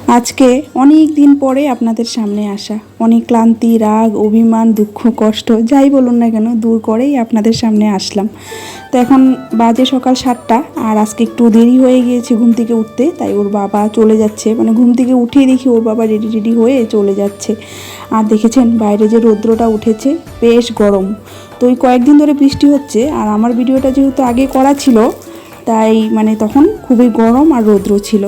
আজকে অনেক দিন পরে আপনাদের সামনে আসা, অনেক ক্লান্তি, রাগ, অভিমান, দুঃখ, কষ্ট যাই বলুন না কেন দূর করেই আপনাদের সামনে আসলাম। তো এখন বাজে সকাল 7টা, আর আজকে একটু দেরি হয়ে গিয়েছে ঘুম থেকে উঠতে, তাই ওর বাবা চলে যাচ্ছে, মানে ঘুম থেকে উঠেই দেখি ওর বাবা রেডি রেডি হয়ে চলে যাচ্ছে। আর দেখেছেন বাইরে যে রৌদ্রটা উঠেছে, বেশ গরম। তো ওই কয়েকদিন ধরে বৃষ্টি হচ্ছে, আর আমার ভিডিওটা যেহেতু আগে করা ছিল, তাই মানে তখন খুবই গরম আর রৌদ্র ছিল।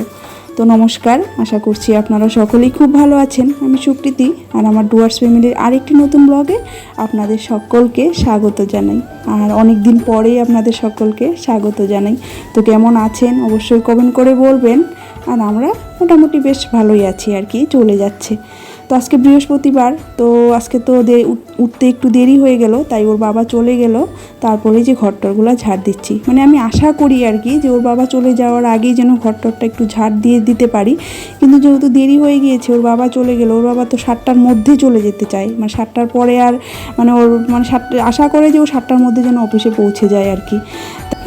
তো নমস্কার, আশা করছি আপনারা সকলেই খুব ভালো আছেন। আমি সুকৃতি, আর আমার ডুয়ার্স ফ্যামিলির আরেকটি নতুন ব্লগে আপনাদের সকলকে স্বাগত জানাই। আর অনেক দিন পরেই আপনাদের সকলকে স্বাগত জানাই। তো কেমন আছেন অবশ্যই কমেন্ট করে বলবেন। আর আমরা মোটামুটি বেশ ভালোই আছি আর কি, চলে যাচ্ছে। তো আজকে বৃহস্পতিবার, তো আজকে তো উঠতে একটু দেরি হয়ে গেল, তাই ওর বাবা চলে গেল। তারপরে যে ঘরটরগুলো ঝাড় দিচ্ছি, মানে আমি আশা করি আর কি যে ওর বাবা চলে যাওয়ার আগেই যেন ঘরটরটা একটু ঝাড় দিয়ে দিতে পারি। কিন্তু যেহেতু দেরি হয়ে গিয়েছে, ওর বাবা চলে গেল, ওর বাবা তো 7টার মধ্যে চলে যেতে চায়, মানে 7টার পরে আর মানে ওর মানে আশা করে যে ও 7টার মধ্যে যেন অফিসে পৌঁছে যায় আর কি।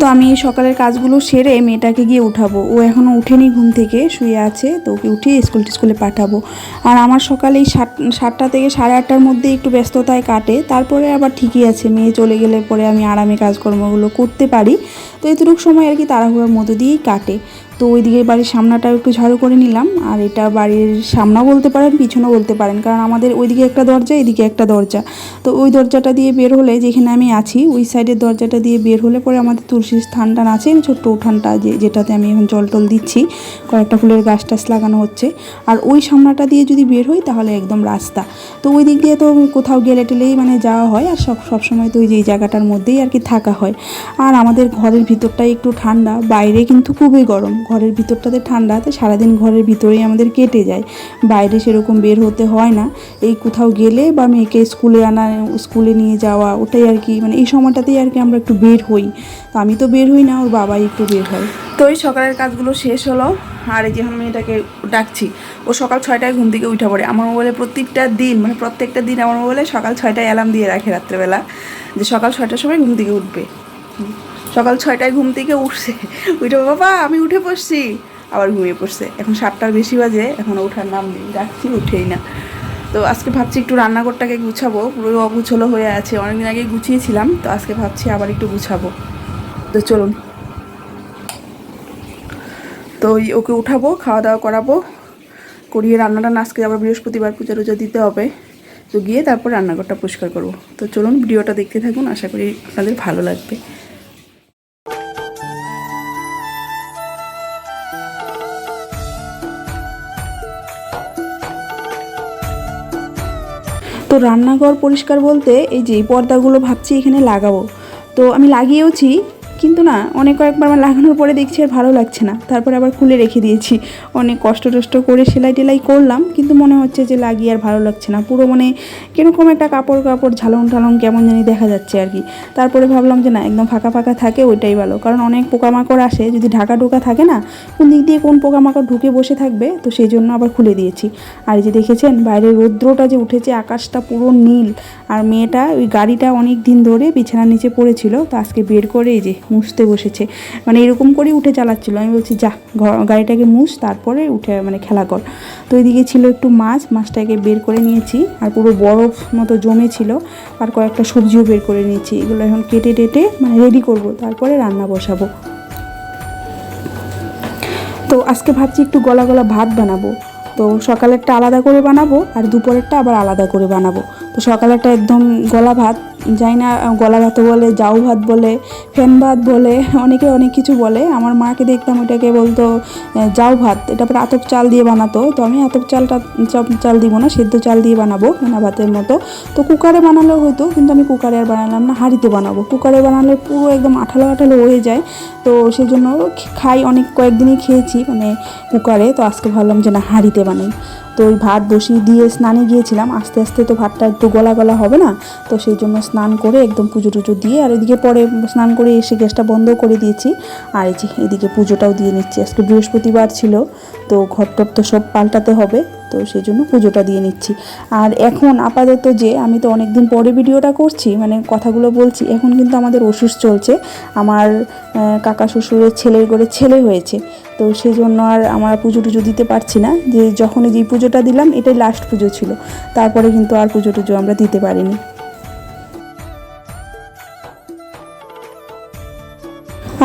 তো আমি সকালের কাজগুলো সেরে মেয়েটাকে গিয়ে উঠাবো। ও এখনও উঠেনি, ঘুম থেকে শুয়ে আছে, তো ওকে উঠিয়ে স্কুলে পাঠাবো। আর আমার সকালে এই 7টা থেকে 8:30টার মধ্যে একটু ব্যস্ততায় কাটে, তারপরে আবার ঠিকই আছে, মেয়ে চলে গেলে পরে আমি আরামে কাজকর্মগুলো করতে পারি। তো এতটুকু সময় আর কি তাড়াহুড়োর মধ্য দিয়েই কাটে। তো ওইদিকে বাড়ির সামনাটাও একটু ঝাড়ু করে নিলাম, আর এটা বাড়ির সামনাও বলতে পারেন, পিছনেও বলতে পারেন, কারণ আমাদের ওইদিকে একটা দরজা, এদিকে একটা দরজা। তো ওই দরজাটা দিয়ে বের হলে, যেখানে আমি আছি ওই সাইডের দরজাটা দিয়ে বের হলে পরে আমাদের তুলসীর স্থানটা আছে, ছোট্ট উঠানটা যেটাতে আমি এখন জল টল দিচ্ছি, কয়েকটা ফুলের গাছ টাছ লাগানো হচ্ছে। আর ওই সামনাটা দিয়ে যদি বের হই তাহলে একদম রাস্তা। তো ওই দিক দিয়ে তো কোথাও গেলে টেলেই মানে যাওয়া হয়, আর সব সময় তো ওই যে জায়গাটার মধ্যেই আর কি থাকা হয়। আর আমাদের ঘরের ভিতরটাই একটু ঠান্ডা, বাইরে কিন্তু খুবই গরম। ঘরের ভিতরটাতে ঠান্ডা, তো সারাদিন ঘরের ভিতরেই আমাদের কেটে যায়, বাইরে সেরকম বের হতে হয় না। এই কোথাও গেলে বা মেয়েকে স্কুলে আনা, স্কুলে নিয়ে যাওয়া, ওটাই আর কি, মানে এই সময়টাতেই আর কি আমরা একটু বের হই। তো আমি তো বের হই না, ওর বাবাই একটু বের হয়। তো এই সকালের কাজগুলো শেষ হলো, আর এই যে আমি মেয়েটাকে ডাকছি। ও সকাল 6টায় ঘুম থেকে উঠে পড়ে। আমার মোবাইলে প্রত্যেকটা দিন আমার মোবাইলে সকাল 6টায় অ্যালার্ম দিয়ে রাখে রাত্রেবেলা, যে সকাল 6টার সময় ঘুম থেকে উঠবে। সকাল 6টায় ঘুম থেকে উঠছে, উঠে বাবা আমি উঠে পড়ছি, আবার ঘুমিয়ে পড়ছে। এখন 7টার বেশি বাজে, এখন ওঠার নাম নেই, ডাকছি উঠেই না। তো আজকে ভাবছি একটু রান্নাঘরটাকে গুছাবো, পুরো অগুছলো হয়ে আছে, অনেকদিন আগে গুছিয়েছিলাম, তো আজকে ভাবছি আবার একটু গুছাবো। তো চলুন, তো ওকে উঠাবো, খাওয়া দাওয়া করাবো, করিয়ে রান্নাটা আজকে আবার বৃহস্পতিবার, পূজা টুজা দিতে হবে। তো গিয়ে তারপর রান্নাঘরটা পরিষ্কার করবো। তো চলুন ভিডিওটা দেখতে থাকুন, আশা করি আপনাদের ভালো লাগবে। তো রান্নাঘর পরিষ্কার বলতে এই যে পর্দাগুলো ভাবছি এখানে লাগাবো। তো আমি লাগিয়েওছি, কিন্তু না অনেক কয়েকবার আমার লাগানোর পরে দেখছি আর ভালো লাগছে না, তারপরে আবার খুলে রেখে দিয়েছি। অনেক কষ্ট টষ্ট করে সেলাই টেলাই করলাম, কিন্তু মনে হচ্ছে যে লাগিয়ে আর ভালো লাগছে না, পুরো মানে কীরকম একটা কাপড় ঝালং ঠালং কেমন জানি দেখা যাচ্ছে আর কি। তারপরে ভাবলাম যে না, একদম ফাঁকা ফাঁকা থাকে ওইটাই ভালো, কারণ অনেক পোকামাকড় আসে, যদি ঢাকা ঢোকা থাকে না, কোন দিক দিয়ে কোন পোকামাকড় ঢুকে বসে থাকবে, তো সেই জন্য আবার খুলে দিয়েছি। আর এই যে দেখেছেন বাইরের রৌদ্রটা যে উঠেছে, আকাশটা পুরো নীল। আর মেয়েটা ওই গাড়িটা অনেক দিন ধরে বিছানার নিচে পড়েছিল, তো আজকে বের করে এই যে মুছতে বসেছে, মানে এরকম করেই উঠে চালাচ্ছিল। আমি বলছি যা গাড়িটাকে মুছ, তারপরে উঠে মানে খেলা কর। তো এদিকে ছিল একটু মাছটাকে বের করে নিয়েছি, আর পুরো বরফ মতো জমেছিল, আর কয়েকটা সবজিও বের করে নিয়েছি। এগুলো এখন কেটে টেটে মানে রেডি করব, তারপরে রান্না বসাবো। তো আজকে ভাবছি একটু গলা গলা ভাত বানাবো। তো সকালেরটা আলাদা করে বানাবো, আর দুপুরেরটা আবার আলাদা করে বানাবো। তো সকালেরটা একদম গলা ভাত, যাই না গলা ভাতও বলে, জাউ ভাত বলে, ফ্যান ভাত বলে, অনেকে অনেক কিছু বলে। আমার মাকে দেখতাম ওইটাকে বলতো জাউ ভাত, এটা পরে আতপ চাল দিয়ে বানাতো। তো আমি আতপ চাল দিব না, সেদ্ধ চাল দিয়ে বানাবো ফেনা ভাতের মতো। তো কুকারে বানালেও হতো, কিন্তু আমি কুকারে আর বানালাম না, হাঁড়িতে বানাবো। কুকারে বানালে পুরো একদম আঠালো আঠালো হয়ে যায়, তো সেই জন্য খাই, অনেক কয়েকদিনই খেয়েছি মানে কুকারে। তো আজকে ভাবলাম যে না, হাঁড়িতে বানাই। তো ওই ভাত বসিয়ে দিয়ে স্নানে গিয়েছিলাম, আস্তে আস্তে তো ভাতটা একটু গলা গলা হবে না, তো সেই জন্য স্নান করে একদম পুজো টুজো দিয়ে, আর এদিকে পরে স্নান করে এসে গ্যাসটা বন্ধ করে দিয়েছি। আর এই যে এদিকে পুজোটাও দিয়ে নিচ্ছি, আজকে বৃহস্পতিবার ছিল, তো ঘরটর তো সব পাল্টাতে হবে। তো সেই জন্য পুজোটা দিয়ে নিচ্ছি। আর এখন আপাতত যে আমি তো অনেক দিন পরে ভিডিওটা করছি, মানে কথাগুলো বলছি, এখন কিন্তু আমাদের ওষুধ চলছে। আমার কাকা শ্বশুরের ছেলের করে ছেলে হয়েছে, তো সেই জন্য আর আমরা পুজো টুজো দিতে পারছি না। যে যখনই যেই পুজোটা দিলাম এটাই লাস্ট পুজো ছিল, তারপরে কিন্তু আর পুজো টুজো আমরা দিতে পারিনি।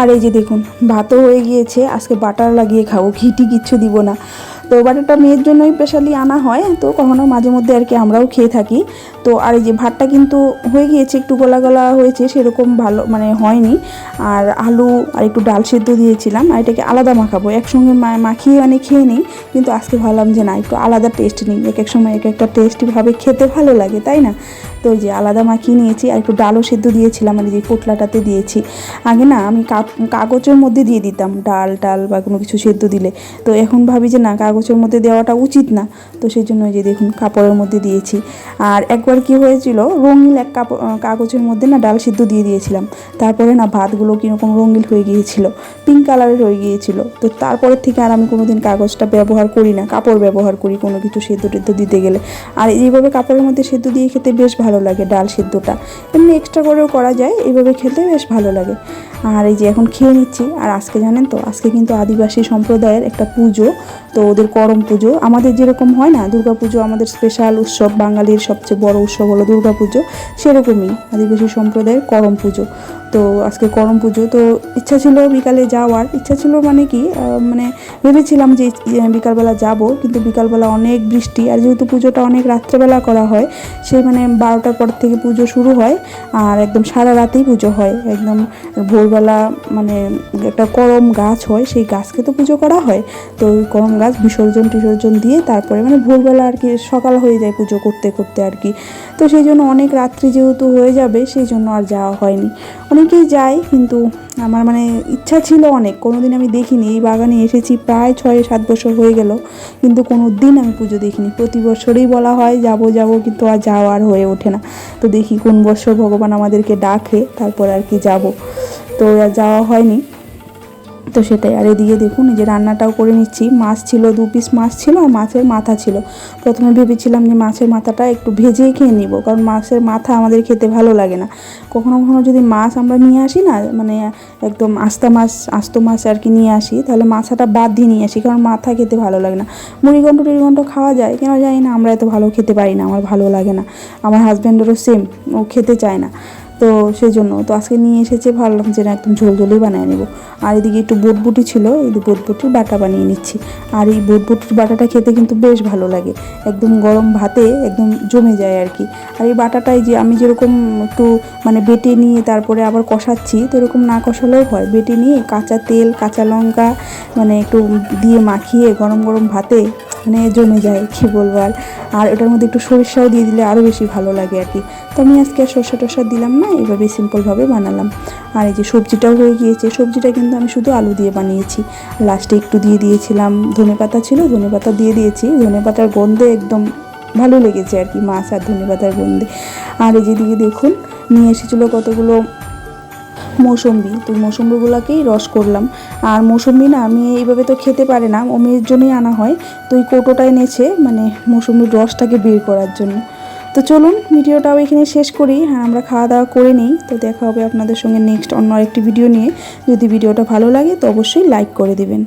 আর এই যে দেখুন ভাতও হয়ে গিয়েছে, আজকে বাটার লাগিয়ে খাবো, ঘিটি কিচ্ছু দিব না। তো বাটারটা মেয়ের জন্যই স্পেশালি আনা হয়, তো কখনো মাঝে মধ্যে আর কি আমরাও খেয়ে থাকি। তো আর এই যে ভাতটা কিন্তু হয়ে গিয়েছে, একটু গলা গলা হয়েছে, সেরকম ভালো মানে হয়নি। আর আলু আর একটু ডাল সেদ্ধ দিয়েছিলাম, আর এটাকে আলাদা মাখাবো, একসঙ্গে মাখিয়ে মানে খেয়ে নিই। কিন্তু আজকে ভাবলাম যে না, একটু আলাদা টেস্ট নিই, এক এক সময় এক একটা টেস্টিভাবে খেতে ভালো লাগে, তাই না? তো ওই যে আলাদা মাখিয়ে নিয়েছি, আর একটু ডালও সেদ্ধ দিয়েছিলাম, আর এই যে পোটলাটাতে দিয়েছি। আগে না আমি কাগজের মধ্যে দিয়ে দিতাম ডাল বা কোনো কিছু সেদ্ধ দিলে, তো এখন ভাবি যে না, কাগজের মধ্যে দেওয়াটা উচিত না, তো সেই জন্য ওই যে দেখুন কাপড়ের মধ্যে দিয়েছি। আর একবার কি হয়েছিল, রঙিন এক কাগজের মধ্যে না ডাল সিদ্ধ দিয়ে দিয়েছিলাম, তারপরে না ভাতগুলো কীরকম রঙিন হয়ে গিয়েছিল, পিঙ্ক কালারের হয়ে গিয়েছিল। তো তারপরের থেকে আর আমি কোনোদিন কাগজটা ব্যবহার করি না, কাপড় ব্যবহার করি কোনো কিছু সেদ্ধ টেদ্ধ দিতে গেলে। আর এইভাবে কাপড়ের মধ্যে সেদ্ধ দিয়ে খেতে বেশ ভালো লাগে ডাল সিদ্ধটা, এমনি এক্সট্রা করেও করা যায়, এইভাবে খেতে বেশ ভালো লাগে। আর এই যে এখন খেয়ে নিচ্ছি। আর আজকে জানেন তো, আজকে কিন্তু আদিবাসী সম্প্রদায়ের একটা পুজো, তো ওদের করম পুজো। আমাদের যেরকম হয় না দুর্গা পুজো, আমাদের স্পেশাল উৎসব, বাঙালির সবচেয়ে বড় উৎসব হলো দুর্গা পুজো, সেরকমই আদিবাসী সম্প্রদায়ের করম পুজো। তো আজকে করম পুজো, তো ইচ্ছা ছিল বিকালে যাওয়ার, ইচ্ছা ছিল মানে কি, মানে ভেবেছিলাম যে বিকালবেলা যাব, কিন্তু বিকালবেলা অনেক বৃষ্টি, আর যেহেতু পুজোটা অনেক রাত্রেবেলা করা হয়, সেই মানে 12টার পর থেকে পুজো শুরু হয়, আর একদম সারা রাতেই পুজো হয়। একদম ভোরবেলা মানে একটা করম গাছ হয়, সেই গাছকে তো পুজো করা হয়, তো ওই করম গাছ বিসর্জন দিয়ে তারপরে মানে ভোরবেলা আর কি সকাল হয়ে যায় পুজো করতে করতে আর কি। তো সেই জন্য অনেক রাত্রি যেহেতু হয়ে যাবে, সেই জন্য আর যাওয়া হয়নি। অনেকেই যায়, কিন্তু আমার মানে ইচ্ছা ছিল অনেক, কোনো দিন আমি দেখিনি। এই বাগানে এসেছি প্রায় 6-7 বছর হয়ে গেল, কিন্তু কোনো দিন আমি পুজো দেখিনি। প্রতি বছরই বলা হয় যাব, কিন্তু আর যাওয়া আর হয়ে ওঠে না। তো দেখি কোন বছর ভগবান আমাদেরকে ডাকে, তারপর আর কি যাব। তো আর যাওয়া হয়নি, তো সেটাই। আর এদিকে দেখুন এই যে রান্নাটাও করে নিচ্ছি। মাছ ছিল, 2 পিস মাছ ছিল, আর মাছের মাথা ছিল। প্রথমে ভেবেছিলাম যে মাছের মাথাটা একটু ভেজেই খেয়ে নিব, কারণ মাছের মাথা আমাদের খেতে ভালো লাগে না। কখনো কখনো যদি মাছ আমরা নিয়ে আসি না, মানে একদম আস্ত মাছ আর কি নিয়ে আসি, তাহলে মাথাটা বাদ দিয়ে নিয়ে আসি, কারণ মাথা খেতে ভালো লাগে না। মুড়িঘণ্ট খাওয়া যায়, কেন জানি না আমরা এত ভালো খেতে পারি না, আমার ভালো লাগে না। আমার হাজব্যান্ডেরও সেম, ও খেতে চায় না। তো সেই জন্য তো আজকে নিয়ে এসেছে, ভাবলাম যে না একদম ঝোলঝোলই বানিয়ে নেব। আর এদিকে একটু বটবুটি ছিল, এই বটবুটির বাটা বানিয়ে নিচ্ছি। আর এই বটবুটির বাটাটা খেতে কিন্তু বেশ ভালো লাগে, একদম গরম ভাতে একদম জমে যায় আর কি। আর এই বাটাটাই যে আমি যেরকম একটু মানে বেটে নিয়ে তারপরে আবার কষাচ্ছি, তো এরকম না কষালেও হয়, বেটে নিয়ে কাঁচা তেল কাঁচা লঙ্কা মানে একটু দিয়ে মাখিয়ে গরম গরম ভাতে মানে জমে যায়, কী বলবো। আর ওটার মধ্যে একটু সরিষাও দিয়ে দিলে আরও বেশি ভালো লাগে আর কি। তো আমি আজকে আর সরষা টরষা দিলাম না, এভাবে সিম্পলভাবে বানালাম। আর এই যে সবজিটাও হয়ে গিয়েছে, সবজিটা কিন্তু আমি শুধু আলু দিয়ে বানিয়েছি। লাস্টে একটু দিয়ে দিয়েছিলাম ধনেপাতা ছিল, ধনেপাতা দিয়ে দিয়েছি, ধনেপাতার গন্ধে একদম ভালো লেগেছে আর কি, মাছ আর ধনেপাতার গন্ধে। আর এই যেদিকে দেখুন নিয়ে এসেছিলো কতগুলো মৌসম্বি, তো মৌসম্বিগুলোকেই রস করলাম। আর মৌসম্বি না আমি এইভাবে তো খেতে পারে না, ও মেয়ের জন্যই আনা হয়, তো ওই কৌটোটা এনেছে মানে মৌসম্বির রসটাকে বের করার জন্য। তো চলুন ভিডিওটাও এখানে শেষ করি, আর আমরা খাওয়া দাওয়া করে নিই। তো দেখা হবে আপনাদের সঙ্গে নেক্সট অন্য আরেকটি ভিডিও নিয়ে। যদি ভিডিওটা ভালো লাগে তো অবশ্যই লাইক করে দিবেন।